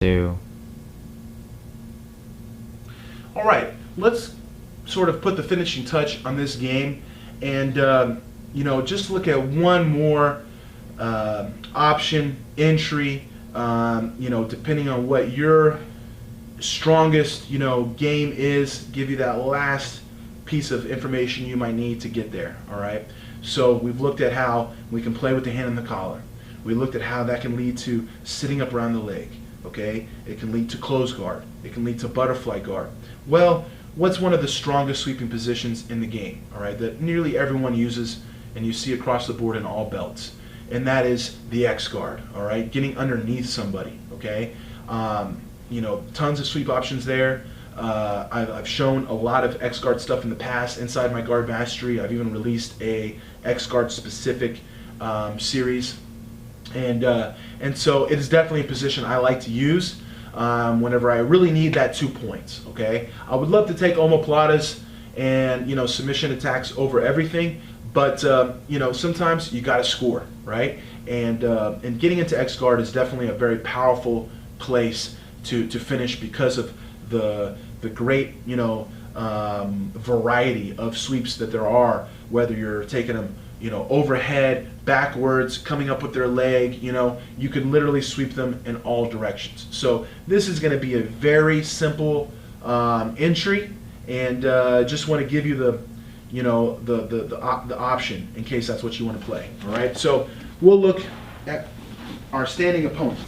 2. All right, let's sort of put the finishing touch on this game, and you know, just look at one more option entry. You know, depending on what your strongest, you know, game is, give you that last piece of information you might need to get there. All right. So we've looked at how we can play with the hand in the collar. We looked at how that can lead to sitting up around the leg. Okay, it can lead to close guard. It can lead to butterfly guard. Well, what's one of the strongest sweeping positions in the game? All right, that nearly everyone uses, and you see across the board in all belts, and that is the X guard. All right, getting underneath somebody. Okay, you know, tons of sweep options there. I've shown a lot of X guard stuff in the past inside my guard mastery. I've even released a X guard specific series. And so it is definitely a position I like to use whenever I really need that 2 points. Okay, I would love to take omoplatas and, you know, submission attacks over everything, but you know, sometimes you got to score, right? And getting into X guard is definitely a very powerful place to finish because of the great, you know, variety of sweeps that there are, whether you're taking them, you know, overhead, backwards, coming up with their leg. You know, you can literally sweep them in all directions. So this is going to be a very simple entry, and just want to give you the, you know, the option in case that's what you want to play. All right, so we'll look at our standing opponent.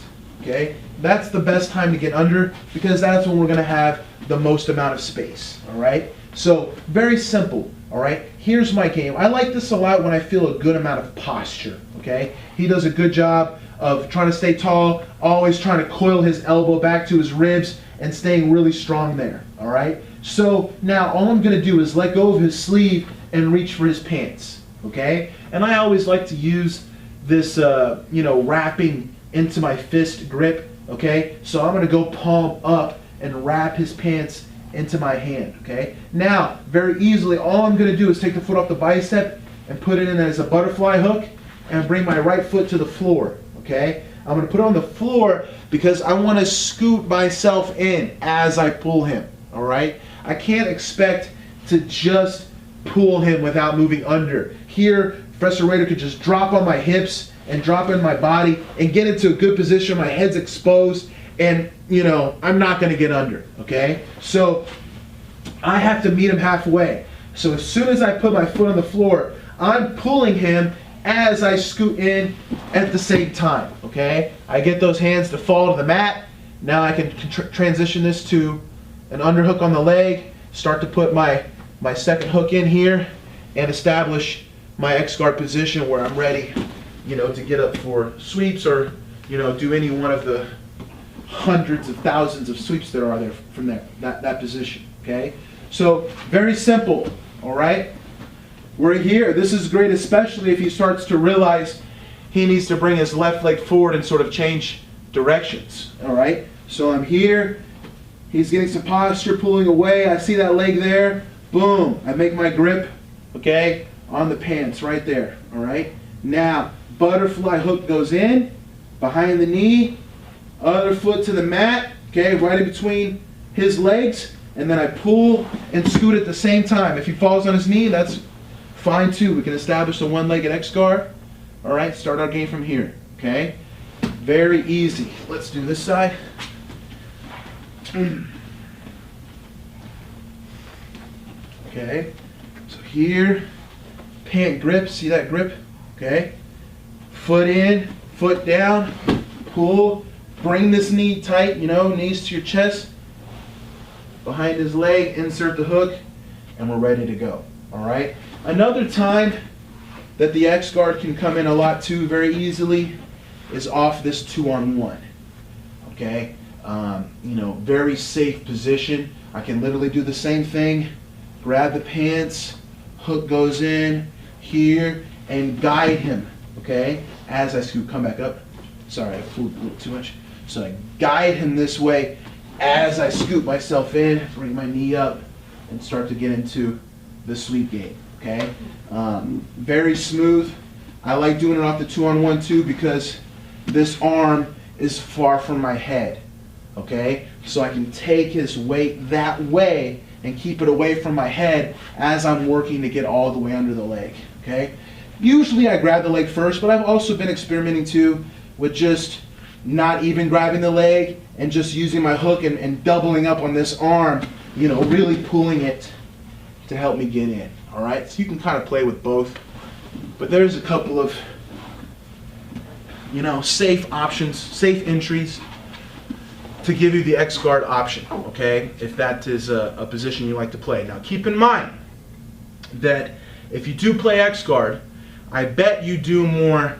Okay, that's the best time to get under because that's when we're going to have the most amount of space. All right, so very simple. All right, here's my game. I like this a lot when I feel a good amount of posture. Okay, he does a good job of trying to stay tall, always trying to coil his elbow back to his ribs and staying really strong there. All right, so now all I'm going to do is let go of his sleeve and reach for his pants. Okay, and I always like to use this, you know, wrapping into my fist grip. Okay, so I'm going to go palm up and wrap his pants into my hand. Okay, now very easily all I'm going to do is take the foot off the bicep and put it in as a butterfly hook and bring my right foot to the floor. Okay, I'm going to put it on the floor because I want to scoot myself in as I pull him. All right, I can't expect to just pull him without moving under. Here Professor Raider could just drop on my hips and drop in my body and get into a good position. My head's exposed, and you know, I'm not going to get under. Okay, so I have to meet him halfway. So as soon as I put my foot on the floor, I'm pulling him as I scoot in at the same time. Okay, I get those hands to fall to the mat. Now I can transition this to an underhook on the leg, start to put my second hook in here and establish my X guard position where I'm ready, you know, to get up for sweeps or, you know, do any one of the hundreds of thousands of sweeps there are there from that position. Okay, so very simple. All right, we're here. This is great, especially if he starts to realize he needs to bring his left leg forward and sort of change directions. All right, so I'm here. He's getting some posture, pulling away. I see that leg there. Boom, I make my grip, okay, on the pants right there. All right, now butterfly hook goes in behind the knee, other foot to the mat, okay, right in between his legs, and then I pull and scoot at the same time. If he falls on his knee, that's fine too. We can establish the one-legged X guard. All right, start our game from here. Okay, very easy. Let's do this side. Okay, so here, pant grip. See that grip? Okay, foot in, foot down, pull. Bring this knee tight, you know, knees to your chest. Behind his leg, insert the hook, and we're ready to go. All right. Another time that the X guard can come in a lot too very easily is off this 2-on-1. Okay. You know, very safe position. I can literally do the same thing. Grab the pants, hook goes in here, and guide him. Okay. As I scoot, come back up. Sorry, I flew a little too much. So I guide him this way as I scoop myself in, bring my knee up, and start to get into the sweep game. Okay, very smooth. I like doing it off the 2-on-1 too because this arm is far from my head. okay? So I can take his weight that way and keep it away from my head as I'm working to get all the way under the leg, okay? Usually I grab the leg first, but I've also been experimenting too with just not even grabbing the leg and just using my hook and doubling up on this arm, you know, really pulling it to help me get in, all right? So you can kind of play with both, but there's a couple of, you know, safe options, safe entries to give you the X guard option, okay, if that is a position you like to play. Now keep in mind that if you do play X guard, I bet you do more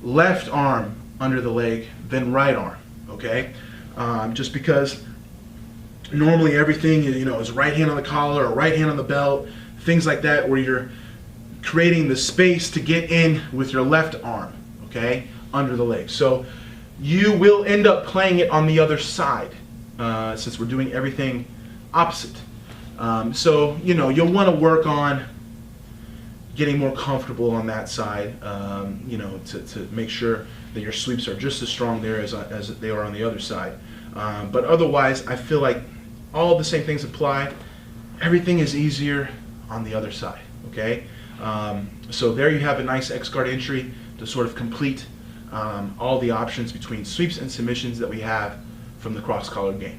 left arm under the leg than right arm, okay? Just because normally everything, you know, is right hand on the collar or right hand on the belt, things like that, where you're creating the space to get in with your left arm, okay, under the leg. So you will end up playing it on the other side, since we're doing everything opposite. So, you know, you'll want to work on getting more comfortable on that side, you know, to make sure that your sweeps are just as strong there as they are on the other side. But otherwise, I feel like all the same things apply. Everything is easier on the other side, okay? So there you have a nice X guard entry to sort of complete all the options between sweeps and submissions that we have from the cross collar game.